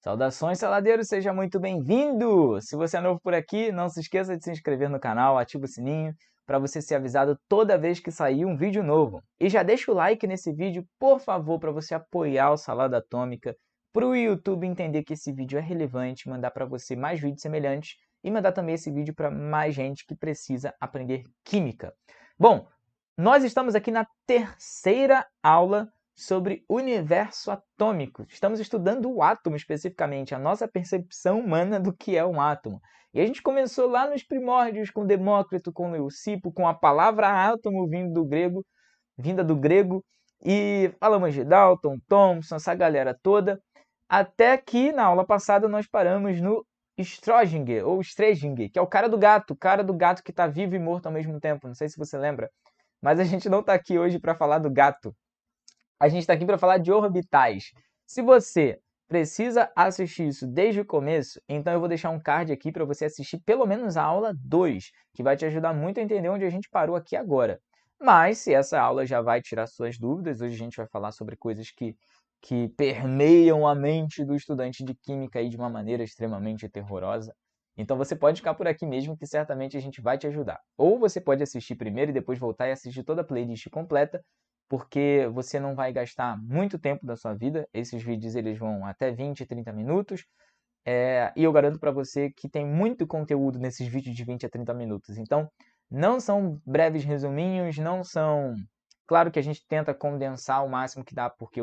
Saudações, saladeiro, seja muito bem-vindo! Se você é novo por aqui, não se esqueça de se inscrever no canal, ativa o sininho para você ser avisado toda vez que sair um vídeo novo. E já deixa o like nesse vídeo, por favor, para você apoiar o Salada Atômica, para o YouTube entender que esse vídeo é relevante, mandar para você mais vídeos semelhantes e mandar também esse vídeo para mais gente que precisa aprender química. Bom, nós estamos aqui na terceira aula sobre universo atômico. Estamos estudando o átomo especificamente, a nossa percepção humana do que é um átomo. E a gente começou lá nos primórdios com Demócrito, com Leucipo, com a palavra átomo vinda do grego, e falamos de Dalton, Thomson, essa galera toda, até que na aula passada nós paramos no Schrödinger, ou Schrödinger, que é o cara do gato que está vivo e morto ao mesmo tempo. Não sei se você lembra, mas a gente não está aqui hoje para falar do gato. A gente está aqui para falar de orbitais. Se você precisa assistir isso desde o começo, então eu vou deixar um card aqui para você assistir pelo menos a aula 2, que vai te ajudar muito a entender onde a gente parou aqui agora. Mas se essa aula já vai tirar suas dúvidas, hoje a gente vai falar sobre coisas que permeiam a mente do estudante de química aí de uma maneira extremamente terrorosa. Então você pode ficar por aqui mesmo que certamente a gente vai te ajudar. Ou você pode assistir primeiro e depois voltar e assistir toda a playlist completa, porque você não vai gastar muito tempo da sua vida. Esses vídeos eles vão até 20, 30 minutos. E eu garanto para você que tem muito conteúdo nesses vídeos de 20 a 30 minutos. Então, não são breves resuminhos, não são... Claro que a gente tenta condensar o máximo que dá, porque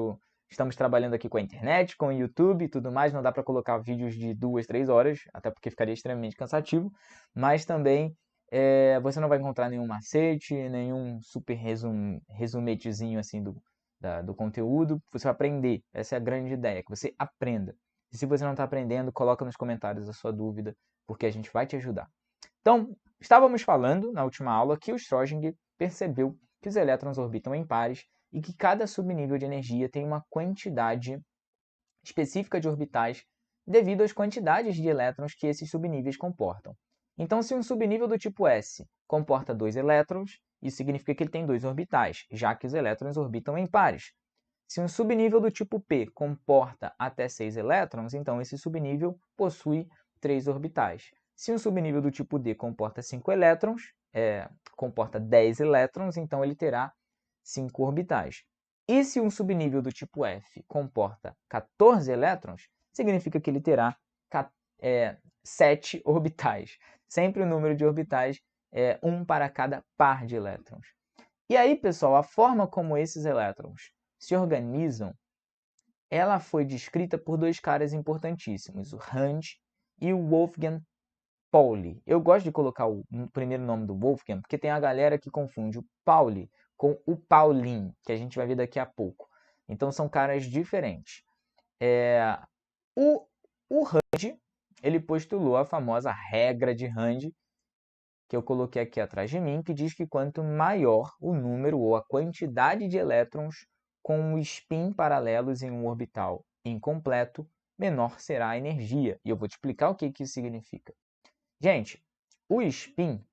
estamos trabalhando aqui com a internet, com o YouTube e tudo mais. Não dá para colocar vídeos de 2, 3 horas, até porque ficaria extremamente cansativo. Mas também você não vai encontrar nenhum macete, nenhum super resumetezinho assim do conteúdo. Você vai aprender. Essa é a grande ideia, que você aprenda. E se você não está aprendendo, coloca nos comentários a sua dúvida, porque a gente vai te ajudar. Então, estávamos falando na última aula que o Schrödinger percebeu que os elétrons orbitam em pares e que cada subnível de energia tem uma quantidade específica de orbitais devido às quantidades de elétrons que esses subníveis comportam. Então, se um subnível do tipo S comporta 2 elétrons, isso significa que ele tem 2 orbitais, já que os elétrons orbitam em pares. Se um subnível do tipo P comporta até 6 elétrons, então esse subnível possui 3 orbitais. Se um subnível do tipo D comporta 5 elétrons, comporta 10 elétrons, então ele terá 5 orbitais. E se um subnível do tipo F comporta 14 elétrons, significa que ele terá 7 orbitais. Sempre o número de orbitais é 1 para cada par de elétrons. E aí, pessoal, a forma como esses elétrons se organizam, ela foi descrita por dois caras importantíssimos, o Rand e o Wolfgang Pauli. Eu gosto de colocar o primeiro nome do Wolfgang, porque tem a galera que confunde o Pauli com o Pauling, que a gente vai ver daqui a pouco. Então são caras diferentes. O Rand, ele postulou a famosa regra de Rand, que eu coloquei aqui atrás de mim, que diz que quanto maior o número ou a quantidade de elétrons com spin paralelos em um orbital incompleto, menor será a energia. E eu vou te explicar o que isso significa. Gente, o spin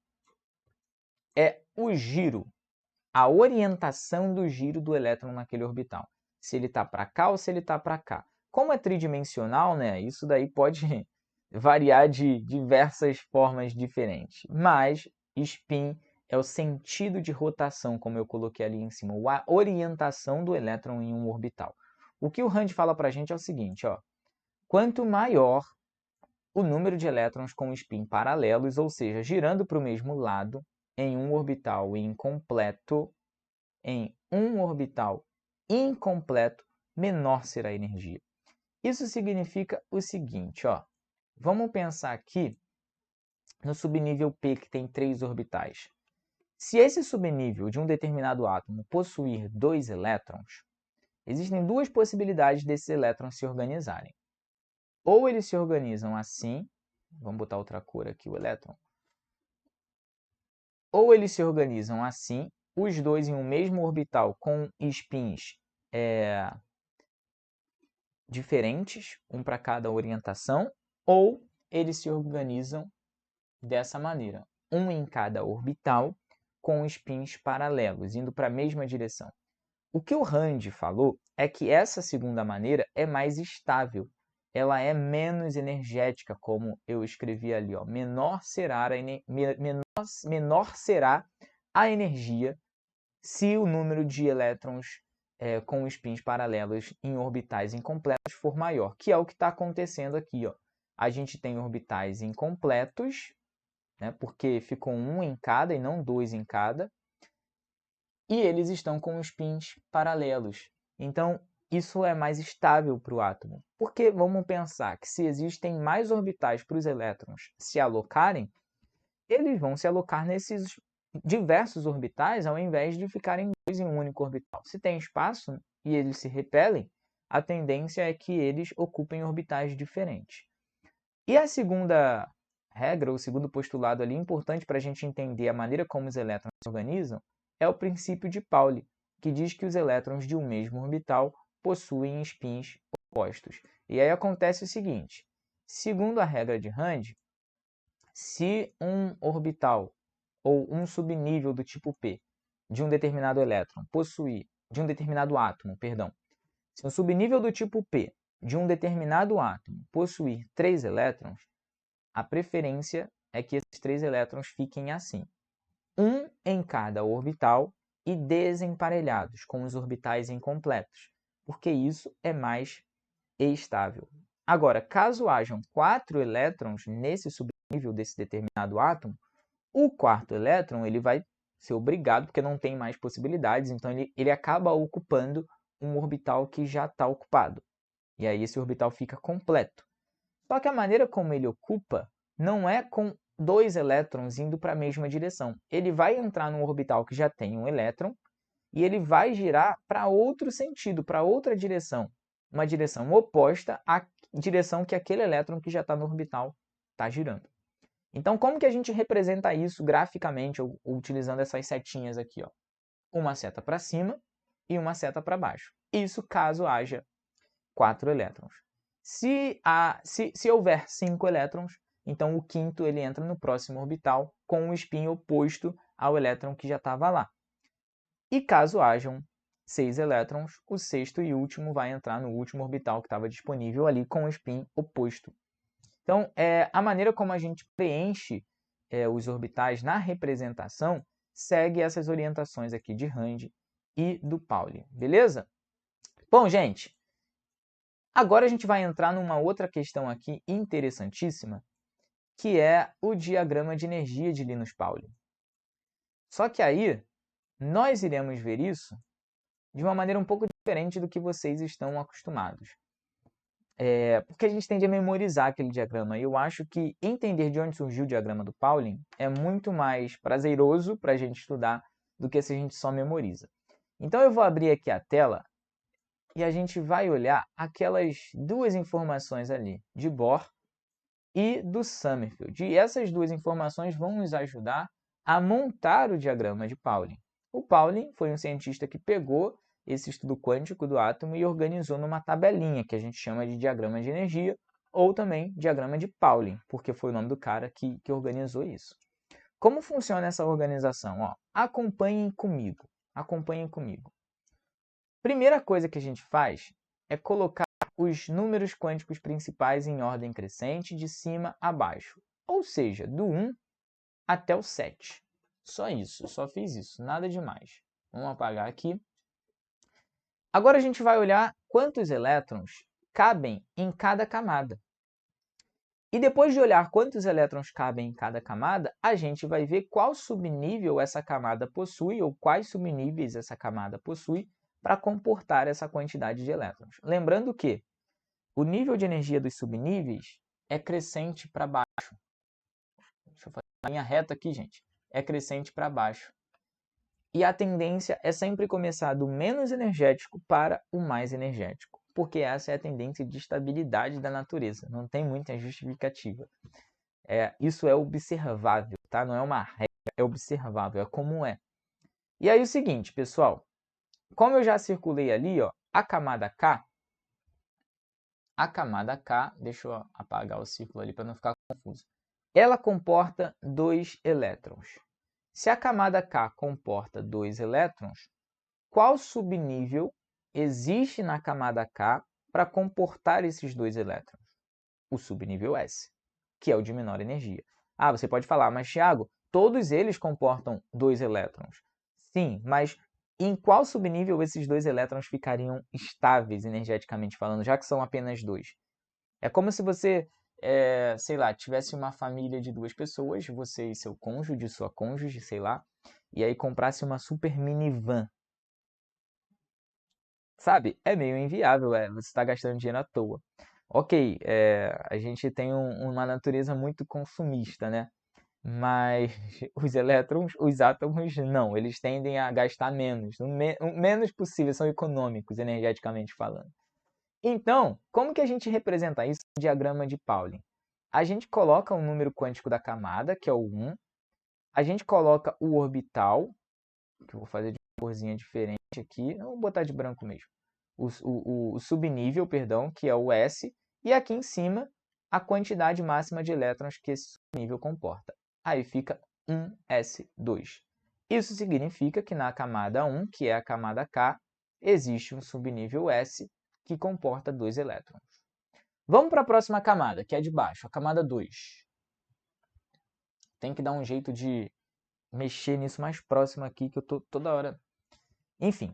é o giro, a orientação do giro do elétron naquele orbital. Se ele está para cá ou se ele está para cá. Como é tridimensional, né, isso daí pode variar de diversas formas diferentes. Mas spin é o sentido de rotação, como eu coloquei ali em cima, a orientação do elétron em um orbital. O que o Rand fala para a gente é o seguinte, ó, quanto maior o número de elétrons com spin paralelos, ou seja, girando para o mesmo lado, em um orbital incompleto, menor será a energia. Isso significa o seguinte, ó, vamos pensar aqui no subnível P, que tem 3 orbitais. Se esse subnível de um determinado átomo possuir 2 elétrons, existem duas possibilidades desses elétrons se organizarem. Ou eles se organizam assim, vamos botar outra cor aqui, o elétron. Ou eles se organizam assim, os dois em um mesmo orbital com spins diferentes, um para cada orientação, ou eles se organizam dessa maneira, um em cada orbital com spins paralelos, indo para a mesma direção. O que o Rand falou é que essa segunda maneira é mais estável, ela é menos energética, como eu escrevi ali, ó. Menor será a energia se o número de elétrons com spins paralelos em orbitais incompletos for maior, que é o que está acontecendo aqui, ó. A gente tem orbitais incompletos, né, porque ficou um em cada e não dois em cada, e eles estão com spins paralelos. Então, isso é mais estável para o átomo. Porque vamos pensar que se existem mais orbitais para os elétrons se alocarem, eles vão se alocar nesses diversos orbitais ao invés de ficarem dois em um único orbital. Se tem espaço e eles se repelem, a tendência é que eles ocupem orbitais diferentes. E a segunda regra, o segundo postulado ali, importante para a gente entender a maneira como os elétrons se organizam, é o princípio de Pauli, que diz que os elétrons de um mesmo orbital possuem spins opostos. E aí acontece o seguinte, segundo a regra de Rand, se um orbital ou um subnível do tipo P de um determinado elétron possuir, de um determinado átomo, perdão, se um subnível do tipo P de um determinado átomo possuir 3 elétrons, a preferência é que esses 3 elétrons fiquem assim, um em cada orbital e desemparelhados, com os orbitais incompletos, porque isso é mais estável. Agora, caso hajam 4 elétrons nesse subnível desse determinado átomo, o quarto elétron ele vai ser obrigado, porque não tem mais possibilidades, então ele acaba ocupando um orbital que já está ocupado. E aí esse orbital fica completo. Só que a maneira como ele ocupa não é com 2 elétrons indo para a mesma direção. Ele vai entrar num orbital que já tem um elétron e ele vai girar para outro sentido, para outra direção. Uma direção oposta à direção que aquele elétron que já está no orbital está girando. Então, como que a gente representa isso graficamente, ou utilizando essas setinhas aqui? Ó? Uma seta para cima e uma seta para baixo. Isso caso haja 4 elétrons. Se houver 5 elétrons, então o quinto ele entra no próximo orbital com o spin oposto ao elétron que já estava lá. E caso hajam 6 elétrons, o sexto e último vai entrar no último orbital que estava disponível ali com o spin oposto. Então, a maneira como a gente preenche os orbitais na representação segue essas orientações aqui de Rand e do Pauli, beleza? Bom, gente, agora a gente vai entrar numa outra questão aqui interessantíssima, que é o diagrama de energia de Linus Pauling. Só que aí, nós iremos ver isso de uma maneira um pouco diferente do que vocês estão acostumados. Porque a gente tende a memorizar aquele diagrama. E eu acho que entender de onde surgiu o diagrama do Pauling é muito mais prazeroso para a gente estudar do que se a gente só memoriza. Então eu vou abrir aqui a tela e a gente vai olhar aquelas duas informações ali, de Bohr e do Sommerfeld. E essas duas informações vão nos ajudar a montar o diagrama de Pauling. O Pauling foi um cientista que pegou esse estudo quântico do átomo e organizou numa tabelinha, que a gente chama de diagrama de energia, ou também diagrama de Pauling, porque foi o nome do cara que organizou isso. Como funciona essa organização? Ó, acompanhem comigo. Acompanhem comigo. Primeira coisa que a gente faz é colocar os números quânticos principais em ordem crescente, de cima a baixo. Ou seja, do 1 até o 7. Só isso, só fiz isso, nada demais. Vamos apagar aqui. Agora a gente vai olhar quantos elétrons cabem em cada camada. E depois de olhar quantos elétrons cabem em cada camada, a gente vai ver qual subnível essa camada possui, ou quais subníveis essa camada possui, para comportar essa quantidade de elétrons. Lembrando que o nível de energia dos subníveis é crescente para baixo. Deixa eu fazer uma linha reta aqui, gente. É crescente para baixo. E a tendência é sempre começar do menos energético para o mais energético, porque essa é a tendência de estabilidade da natureza. Não tem muita justificativa. Isso é observável, tá? Não é uma regra, é observável, é como é. E aí o seguinte, pessoal. Como eu já circulei ali, ó, a camada K, deixa eu apagar o círculo ali para não ficar confuso. Ela comporta 2 elétrons. Se a camada K comporta 2 elétrons, qual subnível existe na camada K para comportar esses 2 elétrons? o subnível S, que é o de menor energia. Ah, você pode falar, mas Thiago, todos eles comportam 2 elétrons. Sim, mas em qual subnível esses 2 elétrons ficariam estáveis energeticamente falando, já que são apenas 2? É como se você, sei lá, tivesse uma família de 2 pessoas, você e seu cônjuge, sua cônjuge, sei lá, e aí comprasse uma super minivan. Sabe? É meio inviável, você está gastando dinheiro à toa. Ok, a gente tem uma natureza muito consumista, né? Mas os elétrons, os átomos, não. Eles tendem a gastar menos. O menos possível, são econômicos, energeticamente falando. Então, como que a gente representa isso no diagrama de Pauling? A gente coloca o número quântico da camada, que é o 1. A gente coloca o orbital, que eu vou fazer de uma corzinha diferente aqui. Eu vou botar de branco mesmo. O subnível, perdão, que é o S. E aqui em cima, a quantidade máxima de elétrons que esse subnível comporta. Aí fica 1s2. Isso significa que na camada 1, que é a camada K, existe um subnível S que comporta 2 elétrons. Vamos para a próxima camada, que é de baixo, a camada 2. Tem que dar um jeito de mexer nisso mais próximo aqui, que eu estou toda hora... Enfim,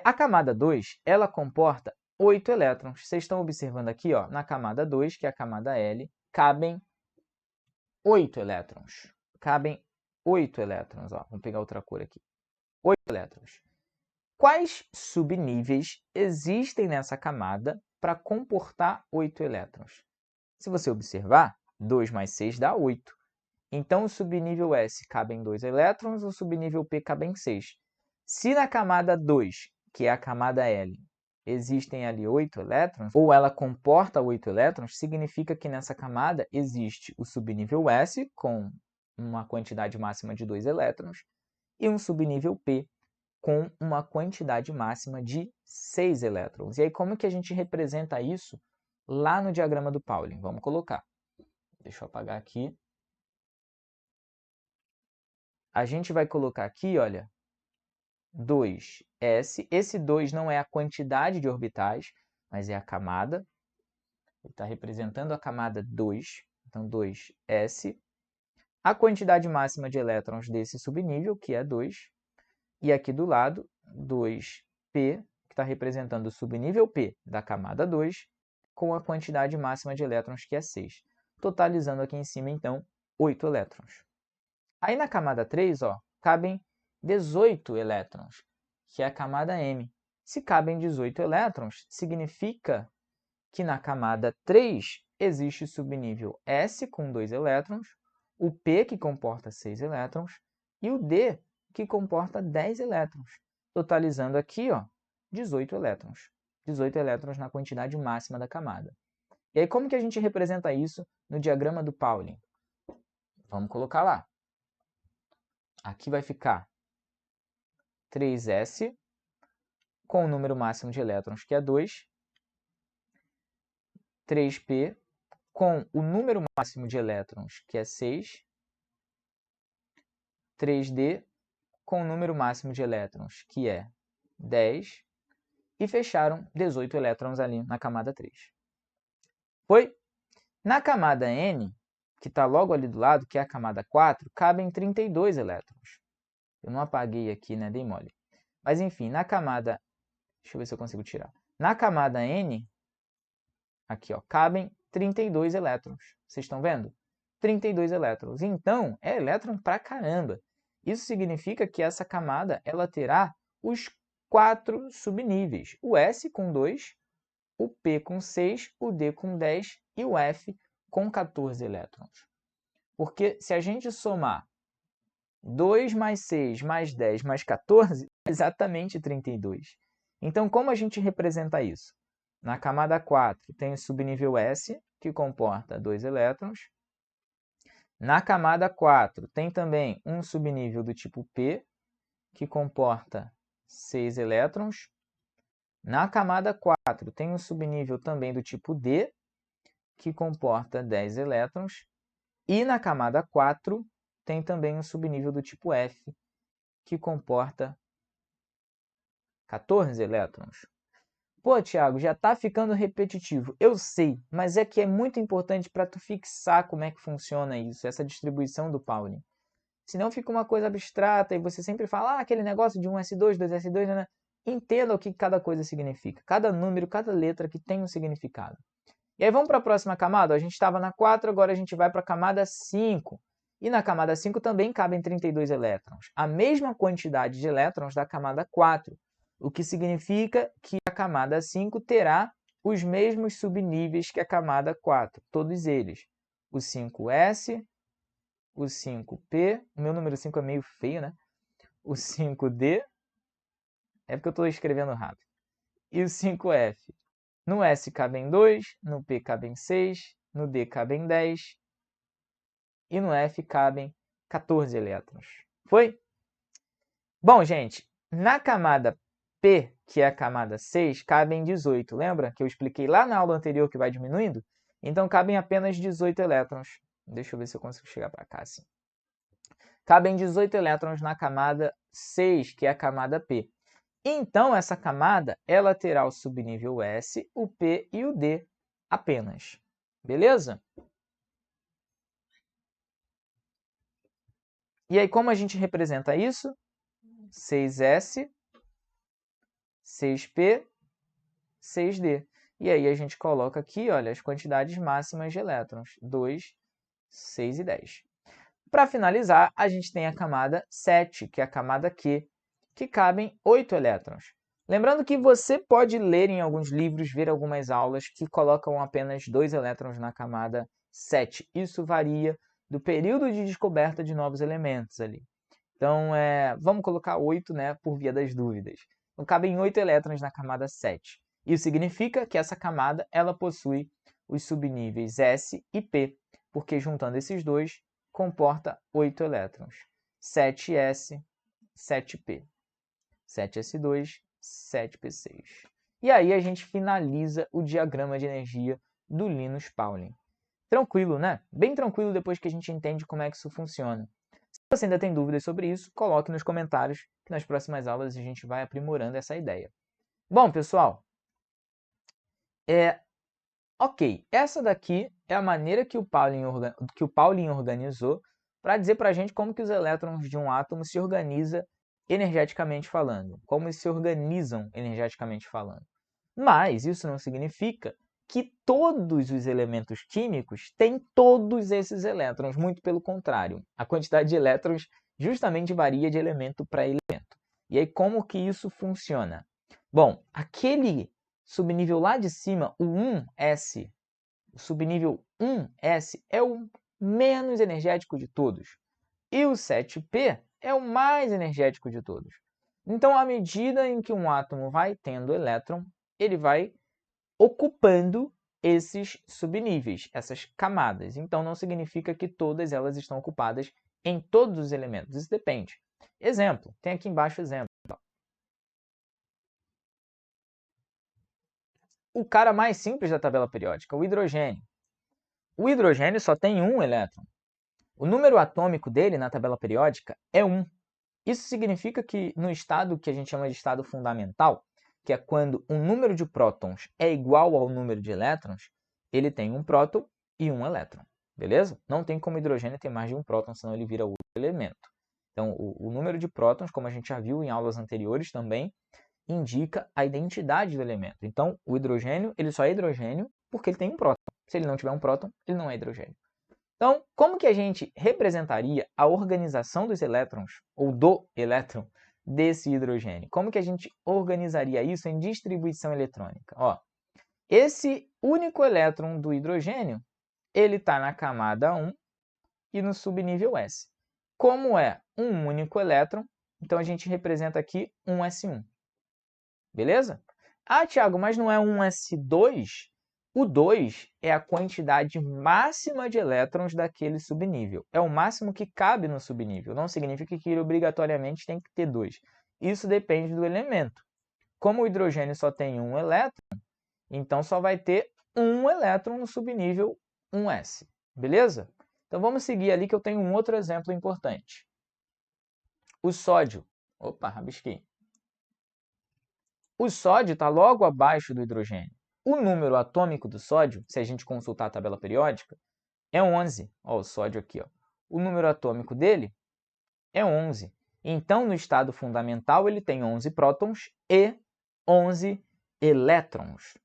a camada 2, ela comporta 8 elétrons. Vocês estão observando aqui, ó, na camada 2, que é a camada L, cabem 8 elétrons. Cabem 8 elétrons. Ó. Vamos pegar outra cor aqui. 8 elétrons. Quais subníveis existem nessa camada para comportar 8 elétrons? Se você observar, 2 mais 6 dá 8. Então, o subnível S cabem 2 elétrons, o subnível P cabem 6. Se na camada 2, que é a camada L, existem ali 8 elétrons, ou ela comporta 8 elétrons, significa que nessa camada existe o subnível S, com uma quantidade máxima de 2 elétrons, e um subnível P, com uma quantidade máxima de 6 elétrons. E aí, como que a gente representa isso lá no diagrama do Pauling? Vamos colocar. Deixa eu apagar aqui. A gente vai colocar aqui, olha, 2s. Esse 2 não é a quantidade de orbitais, mas é a camada. Ele está representando a camada 2, então 2s. A quantidade máxima de elétrons desse subnível, que é 2. E aqui do lado, 2p, que está representando o subnível P da camada 2, com a quantidade máxima de elétrons, que é 6. Totalizando aqui em cima, então, 8 elétrons. Aí na camada 3, ó, cabem 18 elétrons, que é a camada M. Se cabem 18 elétrons, significa que na camada 3 existe o subnível S com 2 elétrons, o P que comporta 6 elétrons e o D que comporta 10 elétrons, totalizando aqui, ó, 18 elétrons. 18 elétrons na quantidade máxima da camada. E aí como que a gente representa isso no diagrama do Pauling? Vamos colocar lá. Aqui vai ficar 3s com o número máximo de elétrons, que é 2, 3p com o número máximo de elétrons, que é 6, 3d com o número máximo de elétrons, que é 10, e fecharam 18 elétrons ali na camada 3. Foi? Na camada N, que está logo ali do lado, que é a camada 4, cabem 32 elétrons. Eu não apaguei aqui, né? Dei mole. Mas, enfim, na camada... Deixa eu ver se eu consigo tirar. Na camada N, aqui, ó, cabem 32 elétrons. Vocês estão vendo? 32 elétrons. Então, é elétron pra caramba. Isso significa que essa camada ela terá os 4 subníveis. O S com 2, o P com 6, o D com 10 e o F com 14 elétrons. Porque se a gente somar 2 mais 6 mais 10 mais 14, é exatamente 32. Então, como a gente representa isso? Na camada 4 tem o subnível S, que comporta 2 elétrons. Na camada 4 tem também um subnível do tipo P, que comporta 6 elétrons. Na camada 4 tem um subnível também do tipo D, que comporta 10 elétrons. E na camada 4 tem também um subnível do tipo F, que comporta 14 elétrons. Pô, Thiago, já está ficando repetitivo. Eu sei, mas é que é muito importante para tu fixar como é que funciona isso, essa distribuição do Pauling. Senão fica uma coisa abstrata e você sempre fala, aquele negócio de 1s2, 2s2, né? Entenda o que cada coisa significa. Cada número, cada letra que tem um significado. E aí vamos para a próxima camada. A gente estava na 4, agora a gente vai para a camada 5. E na camada 5 também cabem 32 elétrons. A mesma quantidade de elétrons da camada 4. O que significa que a camada 5 terá os mesmos subníveis que a camada 4. Todos eles. O 5s, o 5p. O meu número 5 é meio feio, né? O 5d. É porque eu estou escrevendo rápido. E o 5f. No S cabem 2, no P cabem 6, no D cabem 10 e no F cabem 14 elétrons. Foi? Bom, gente, na camada P, que é a camada 6, cabem 18. Lembra que eu expliquei lá na aula anterior que vai diminuindo? Então, cabem apenas 18 elétrons. Deixa eu ver se eu consigo chegar para cá assim. Cabem 18 elétrons na camada 6, que é a camada P. Então, essa camada ela terá o subnível S, o P e o D apenas. Beleza? E aí, como a gente representa isso? 6S, 6P, 6D. E aí a gente coloca aqui, olha, as quantidades máximas de elétrons, 2, 6 e 10. Para finalizar, a gente tem a camada 7, que é a camada Q, que cabem 8 elétrons. Lembrando que você pode ler em alguns livros, ver algumas aulas que colocam apenas 2 elétrons na camada 7. Isso varia do período de descoberta de novos elementos ali. Então, vamos colocar 8, né, por via das dúvidas. Então, cabem 8 elétrons na camada 7. Isso significa que essa camada ela possui os subníveis S e P, porque juntando esses dois, comporta 8 elétrons. 7s, 7p. 7s2, 7p6. E aí a gente finaliza o diagrama de energia do Linus Pauling. Tranquilo, né? Bem tranquilo depois que a gente entende como é que isso funciona. Se você ainda tem dúvidas sobre isso, coloque nos comentários, que nas próximas aulas a gente vai aprimorando essa ideia. Bom, pessoal, ok, essa daqui é a maneira que o Pauling organizou para dizer para a gente como que os elétrons de um átomo se organizam energeticamente falando, como eles se organizam energeticamente falando. Mas isso não significa que todos os elementos químicos têm todos esses elétrons, muito pelo contrário. A quantidade de elétrons justamente varia de elemento para elemento. E aí como que isso funciona? Bom, aquele subnível lá de cima, o 1s, o subnível 1s é o menos energético de todos. E o 7p é o mais energético de todos. Então, à medida em que um átomo vai tendo elétron, ele vai ocupando esses subníveis, essas camadas. Então, não significa que todas elas estão ocupadas em todos os elementos. Isso depende. Exemplo, tem aqui embaixo exemplo. O cara mais simples da tabela periódica, o hidrogênio. O hidrogênio só tem um elétron. O número atômico dele na tabela periódica é 1. Isso significa que no estado que a gente chama de estado fundamental, que é quando o número de prótons é igual ao número de elétrons, ele tem um próton e um elétron, beleza? Não tem como o hidrogênio ter mais de um próton, senão ele vira outro elemento. Então, o número de prótons, como a gente já viu em aulas anteriores também, indica a identidade do elemento. Então, o hidrogênio, ele só é hidrogênio porque ele tem um próton. Se ele não tiver um próton, ele não é hidrogênio. Então, como que a gente representaria a organização dos elétrons, ou do elétron, desse hidrogênio? Como que a gente organizaria isso em distribuição eletrônica? Ó, esse único elétron do hidrogênio, ele está na camada 1 e no subnível S. Como é um único elétron, então a gente representa aqui um S1. Beleza? Ah, Thiago, mas não é um S2? O 2 é a quantidade máxima de elétrons daquele subnível. É o máximo que cabe no subnível. Não significa que ele obrigatoriamente tem que ter 2. Isso depende do elemento. Como o hidrogênio só tem um elétron, então só vai ter um elétron no subnível 1s. Beleza? Então vamos seguir ali que eu tenho um outro exemplo importante. O sódio. Opa, rabisquei. O sódio está logo abaixo do hidrogênio. O número atômico do sódio, se a gente consultar a tabela periódica, é 11. Ó, o sódio aqui, ó. O número atômico dele é 11. Então, no estado fundamental, ele tem 11 prótons e 11 elétrons.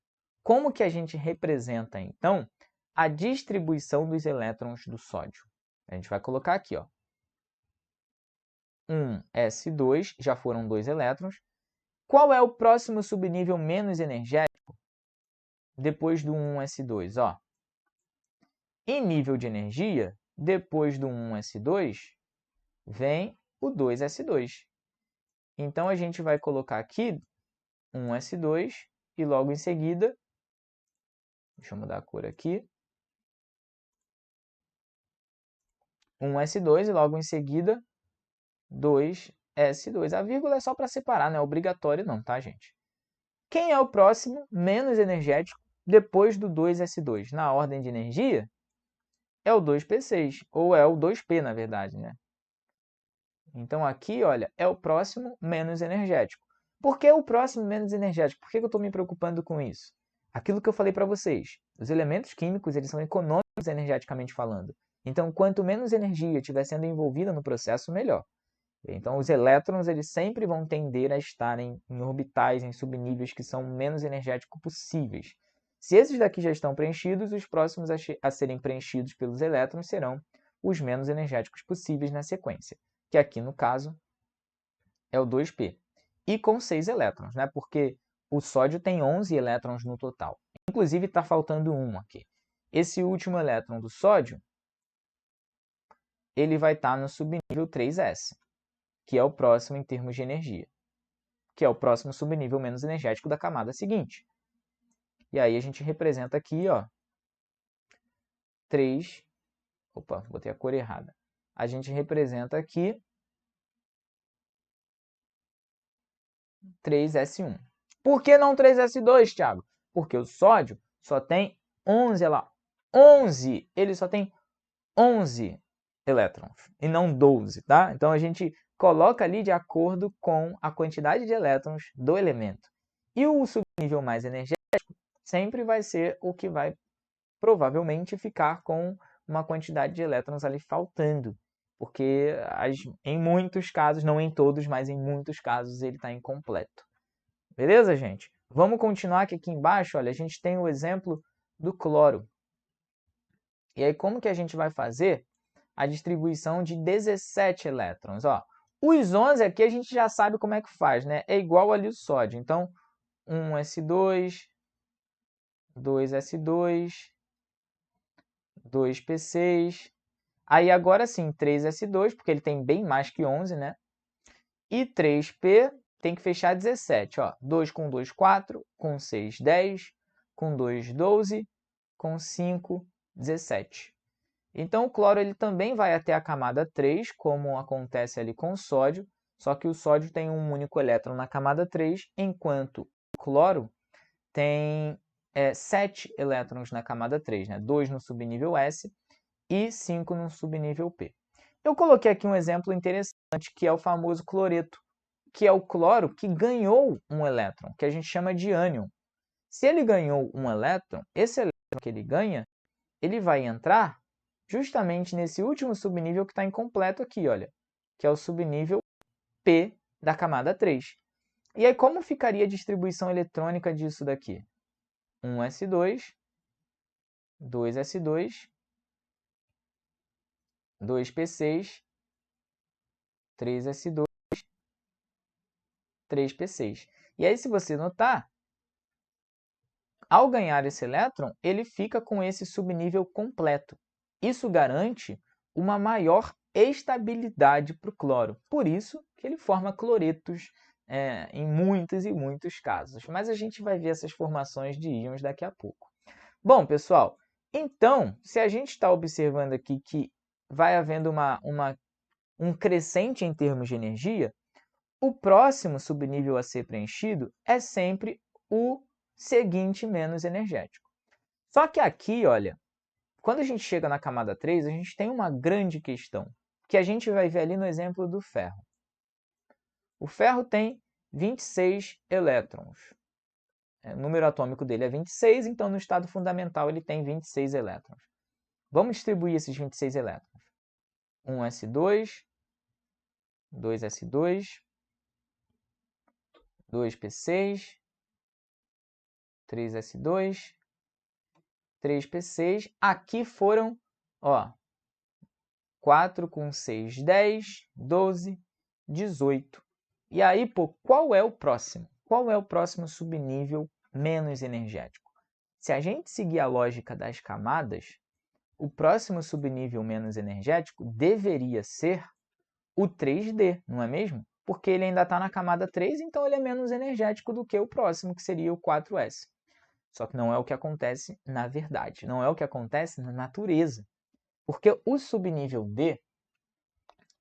Como que a gente representa, então, a distribuição dos elétrons do sódio? A gente vai colocar aqui, ó. 1s2, já foram 2 elétrons. Qual é o próximo subnível menos energético depois do 1s2? Ó, em nível de energia, depois do 1s2, vem o 2s2. Então, a gente vai colocar aqui 1s2 e logo em seguida, deixa eu mudar a cor aqui, 1s2 e logo em seguida 2s2. A vírgula é só para separar, não é obrigatório não, tá, gente? Quem é o próximo menos energético depois do 2s2? Na ordem de energia, é o 2p6, ou é o 2p, na verdade, né? Então, aqui, olha, é o próximo menos energético. Por que o próximo menos energético? Por que eu estou me preocupando com isso? Aquilo que eu falei para vocês, os elementos químicos eles são econômicos energeticamente falando. Então, quanto menos energia estiver sendo envolvida no processo, melhor. Então, os elétrons eles sempre vão tender a estarem em orbitais, em subníveis que são menos energéticos possíveis. Se esses daqui já estão preenchidos, os próximos a serem preenchidos pelos elétrons serão os menos energéticos possíveis na sequência, que aqui, no caso, é o 2p. E com 6 elétrons, né? Porque o sódio tem 11 elétrons no total. Inclusive, está faltando um aqui. Esse último elétron do sódio, ele vai estar no subnível 3s, que é o próximo em termos de energia, que é o próximo subnível menos energético da camada seguinte. E aí a gente representa aqui, ó, 3... Opa, botei a cor errada. A gente representa aqui 3s1. Por que não 3s2, Thiago? Porque o sódio só tem 11, olha lá, 11, ele só tem 11 elétrons e não 12, tá? Então a gente coloca ali de acordo com a quantidade de elétrons do elemento. E o subnível mais energético sempre vai ser o que vai provavelmente ficar com uma quantidade de elétrons ali faltando, porque em muitos casos, não em todos, mas em muitos casos ele está incompleto. Beleza, gente? Vamos continuar que aqui embaixo, olha, a gente tem o exemplo do cloro. E aí, como que a gente vai fazer a distribuição de 17 elétrons? Ó, os 11 aqui a gente já sabe como é que faz, né? É igual ali o sódio. Então, 1s2, 2s2, 2p6. Aí, agora sim, 3s2, porque ele tem bem mais que 11, né? E 3p tem que fechar 17. Ó. 2 com 2, 4. Com 6, 10. Com 2, 12. Com 5, 17. Então, o cloro ele também vai até a camada 3, como acontece ali com o sódio, só que o sódio tem um único elétron na camada 3, enquanto o cloro tem 7 elétrons na camada 3, né? 2 no subnível S e 5 no subnível P. Eu coloquei aqui um exemplo interessante, que é o famoso cloreto, que é o cloro que ganhou um elétron, que a gente chama de ânion. Se ele ganhou um elétron, esse elétron que ele ganha, ele vai entrar justamente nesse último subnível que está incompleto aqui, olha, que é o subnível P da camada 3. E aí, como ficaria a distribuição eletrônica disso daqui? 1s2, 2s2, 2p6, 3s2, 3p6. E aí, se você notar, ao ganhar esse elétron, ele fica com esse subnível completo. Isso garante uma maior estabilidade para o cloro. Por isso que ele forma cloretos em muitos e muitos casos. Mas a gente vai ver essas formações de íons daqui a pouco. Bom, pessoal, então, se a gente está observando aqui que vai havendo um crescente em termos de energia, o próximo subnível a ser preenchido é sempre o seguinte menos energético. Só que aqui, olha, quando a gente chega na camada 3, a gente tem uma grande questão, que a gente vai ver ali no exemplo do ferro. O ferro tem 26 elétrons. O número atômico dele é 26, então no estado fundamental ele tem 26 elétrons. Vamos distribuir esses 26 elétrons. 1s2, 2s2, 2p6, 3s2, 3p6. Aqui foram, 4 com 6, 10, 12, 18. E aí, qual é o próximo? Qual é o próximo subnível menos energético? Se a gente seguir a lógica das camadas, o próximo subnível menos energético deveria ser o 3D, não é mesmo? Porque ele ainda está na camada 3, então ele é menos energético do que o próximo, que seria o 4s. Só que não é o que acontece na verdade, não é o que acontece na natureza. Porque o subnível D,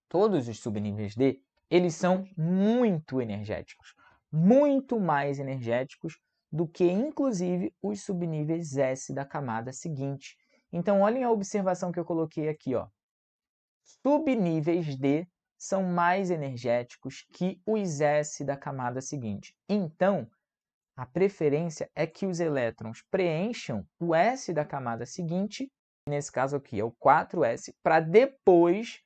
todos os subníveis D, eles são muito energéticos, muito mais energéticos do que, inclusive, os subníveis S da camada seguinte. Então, olhem a observação que eu coloquei aqui. Subníveis D são mais energéticos que os S da camada seguinte. Então, a preferência é que os elétrons preencham o S da camada seguinte, nesse caso aqui é o 4s, para depois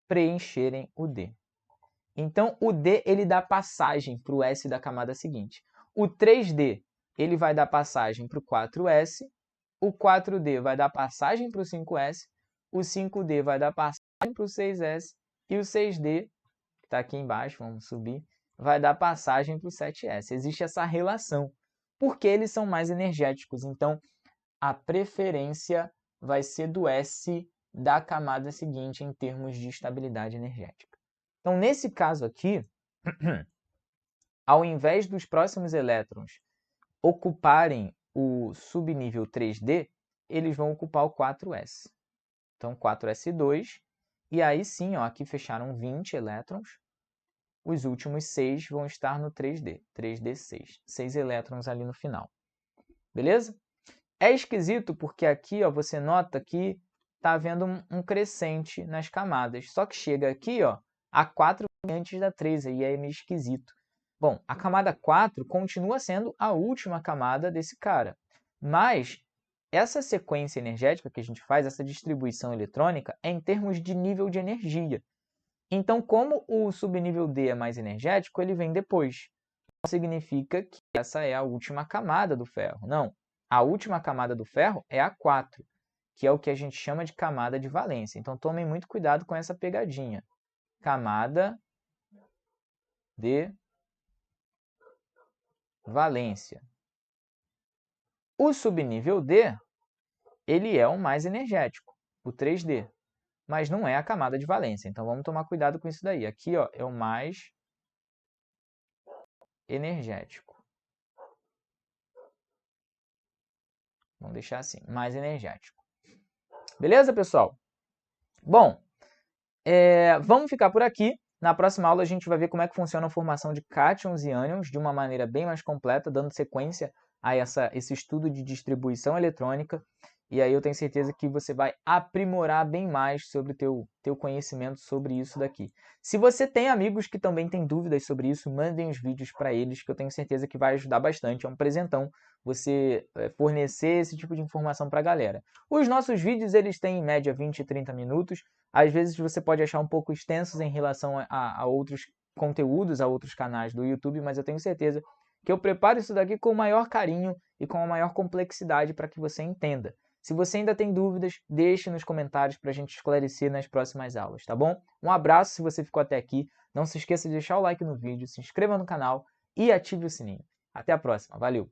preencherem o D. Então, o D ele dá passagem para o S da camada seguinte. O 3D ele vai dar passagem para o 4s, o 4D vai dar passagem para o 5s, o 5D vai dar passagem para o 6s, e o 6D, que está aqui embaixo, vamos subir, vai dar passagem para o 7s. Existe essa relação, porque eles são mais energéticos. Então, a preferência vai ser do S da camada seguinte em termos de estabilidade energética. Então, nesse caso aqui, ao invés dos próximos elétrons ocuparem o subnível 3D, eles vão ocupar o 4s. Então, 4s2, e aí sim, aqui fecharam 20 elétrons, os últimos 6 vão estar no 3D, 3d6, 6 elétrons ali no final. Beleza? É esquisito porque aqui você nota que está havendo um crescente nas camadas, só que chega aqui a 4 antes da 3, aí é meio esquisito. Bom, a camada 4 continua sendo a última camada desse cara, mas essa sequência energética que a gente faz, essa distribuição eletrônica, é em termos de nível de energia. Então, como o subnível D é mais energético, ele vem depois. Não significa que essa é a última camada do ferro. Não. A última camada do ferro é a 4, que é o que a gente chama de camada de valência. Então, tomem muito cuidado com essa pegadinha. Camada de valência. O subnível D, ele é o mais energético, o 3D, mas não é a camada de valência. Então, vamos tomar cuidado com isso daí. Aqui é o mais energético. Vamos deixar assim, mais energético. Beleza, pessoal? Bom, vamos ficar por aqui. Na próxima aula a gente vai ver como é que funciona a formação de cátions e ânions de uma maneira bem mais completa, dando sequência a esse estudo de distribuição eletrônica. E aí eu tenho certeza que você vai aprimorar bem mais sobre o teu conhecimento sobre isso daqui. Se você tem amigos que também têm dúvidas sobre isso, mandem os vídeos para eles, que eu tenho certeza que vai ajudar bastante. É um presentão você fornecer esse tipo de informação para a galera. Os nossos vídeos, eles têm em média 20 e 30 minutos. Às vezes você pode achar um pouco extensos em relação a outros conteúdos, a outros canais do YouTube, mas eu tenho certeza que eu preparo isso daqui com o maior carinho e com a maior complexidade para que você entenda. Se você ainda tem dúvidas, deixe nos comentários para a gente esclarecer nas próximas aulas, tá bom? Um abraço se você ficou até aqui. Não se esqueça de deixar o like no vídeo, se inscreva no canal e ative o sininho. Até a próxima. Valeu!